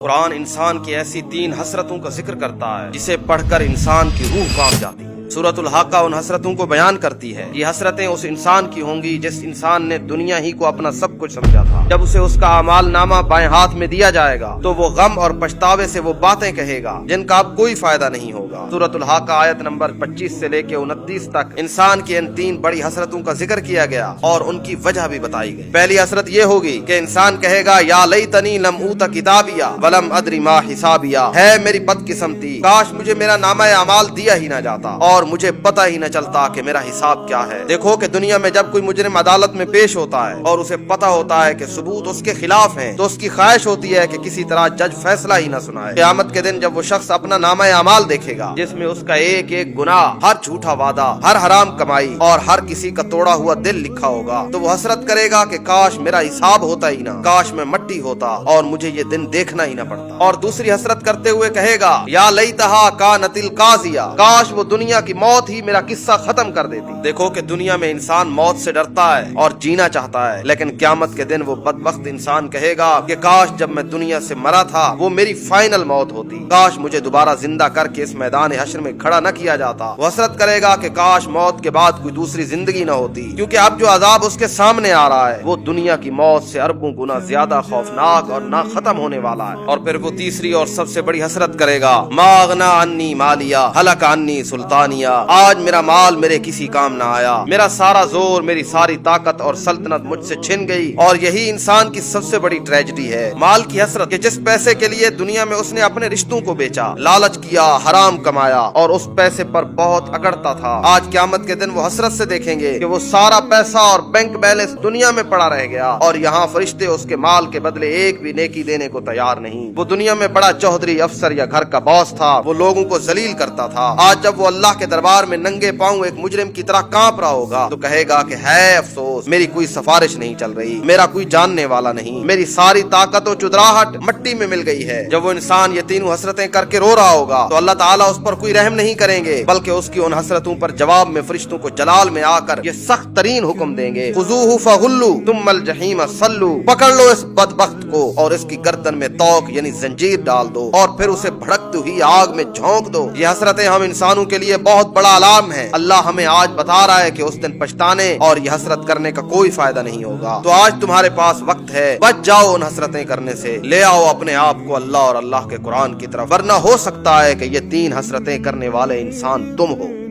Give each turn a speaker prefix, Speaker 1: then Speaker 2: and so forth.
Speaker 1: قرآن انسان کی ایسی 3 حسرتوں کا ذکر کرتا ہے جسے پڑھ کر انسان کی روح کانپ جاتی ہے۔ سورۃ الحاقہ ان حسرتوں کو بیان کرتی ہے۔ یہ حسرتیں اس انسان کی ہوں گی جس انسان نے دنیا ہی کو اپنا سب کچھ سمجھا تھا۔ جب اسے اس کا اعمال نامہ بائیں ہاتھ میں دیا جائے گا تو وہ غم اور پچھتاوے سے وہ باتیں کہے گا جن کا اب کوئی فائدہ نہیں ہوگا۔ سورۃ الحاقہ آیت نمبر 25 سے لے کے 29 تک انسان کی ان 3 بڑی حسرتوں کا ذکر کیا گیا اور ان کی وجہ بھی بتائی گئی۔ پہلی حسرت یہ ہوگی کہ انسان کہے گا یا لیتنی لم اوت کتابیا ولم ادری ما حسابیا، ہے میری بدقسمتی، کاش مجھے میرا نامہ اعمال دیا ہی نہ جاتا اور مجھے پتہ ہی نہ چلتا کہ میرا حساب کیا ہے۔ دیکھو کہ دنیا میں جب کوئی مجرم عدالت میں پیش ہوتا ہے اور اسے پتہ ہوتا ہے کہ ثبوت اس کے خلاف ہیں تو اس کی خواہش ہوتی ہے کہ کسی طرح جج فیصلہ ہی نہ سنائے۔ قیامت کے دن جب وہ شخص اپنا نامہ اعمال دیکھے گا جس میں اس کا ایک ایک گناہ، ہر جھوٹا وعدہ، ہر حرام کمائی اور ہر کسی کا توڑا ہوا دل لکھا ہوگا تو وہ حسرت کرے گا کہ کاش میرا حساب ہوتا ہی نہ، کاش میں مٹی ہوتا اور مجھے یہ دن دیکھنا ہی نہ پڑتا۔ اور دوسری حسرت کرتے ہوئے کہے گا یا لیتہا کانت القاضیہ، کاش وہ دنیا کی موت ہی میرا قصہ ختم کر دیتی۔ دیکھو کہ دنیا میں انسان موت سے ڈرتا ہے اور جینا چاہتا ہے، لیکن قیامت کے دن وہ بدبخت انسان کہے گا کہ کاش جب میں دنیا سے مرا تھا وہ میری فائنل موت ہوتی، کاش مجھے دوبارہ زندہ کر کے اس میدان حشر میں کھڑا نہ کیا جاتا۔ وہ حسرت کرے گا کہ کاش موت کے بعد کوئی دوسری زندگی نہ ہوتی، کیونکہ اب جو عذاب اس کے سامنے آ رہا ہے وہ دنیا کی موت سے اربوں گنا زیادہ خوفناک اور نہ ختم ہونے والا ہے۔ اور پھر وہ تیسری اور سب سے بڑی حسرت کرے گا ما اغنی عنی مالیہ ہلک عنی سلطانیہ، آج میرا مال میرے کسی کام نہ آیا، میرا سارا زور، میری ساری طاقت اور سلطنت مجھ سے چھن گئی۔ اور یہی انسان کی سب سے بڑی ٹریجڈی ہے، مال کی حسرت، کہ جس پیسے کے لیے دنیا میں اس نے اپنے رشتوں کو بیچا، لالچ کیا، حرام کمایا اور اس پیسے پر بہت اکڑتا تھا، آج قیامت کے دن وہ حسرت سے دیکھیں گے کہ وہ سارا پیسہ اور بینک بیلنس دنیا میں پڑا رہ گیا اور یہاں فرشتے اس کے مال کے بدلے ایک بھی نیکی دینے کو تیار نہیں۔ وہ دنیا میں بڑا چوہدری، افسر یا گھر کا باس تھا، وہ لوگوں کو ذلیل کرتا تھا، آج جب وہ اللہ کے دربار میں ننگے پاؤں ایک مجرم کی طرح کانپ رہا ہوگا تو کہے گا کہ ہے افسوس، میری کوئی سفارش نہیں چل رہی، میرا کوئی جاننے والا نہیں، میری ساری طاقت و چدراہٹ مٹی میں مل گئی ہے۔ جب وہ انسان یہ 3 حسرتیں کر کے رو رہا ہوگا تو اللہ تعالیٰ اس پر کوئی رحم نہیں کریں گے، بلکہ اس کی ان حسرتوں پر جواب میں فرشتوں کو جلال میں آ کر یہ سخت ترین حکم دیں گے، خذوہ فغلوا ثم الجحیم صلوا، پکڑ لو اس بدبخت کو اور اس کی گردن میں توق یعنی زنجیر ڈال دو اور پھر اسے بھڑکتی ہوئی آگ میں جھونک دو۔ یہ حسرتیں ہم انسانوں کے لیے بہت بڑا الارم ہے۔ اللہ ہمیں آج بتا رہا ہے کہ اس دن پچھتانے اور یہ حسرت کرنے کا کوئی فائدہ نہیں ہوگا۔ تو آج تمہارے پاس وقت ہے، بچ جاؤ ان حسرتیں کرنے سے، لے آؤ اپنے آپ کو اللہ اور اللہ کے قرآن کی طرف، ورنہ ہو سکتا ہے کہ یہ 3 حسرتیں کرنے والے انسان تم ہو۔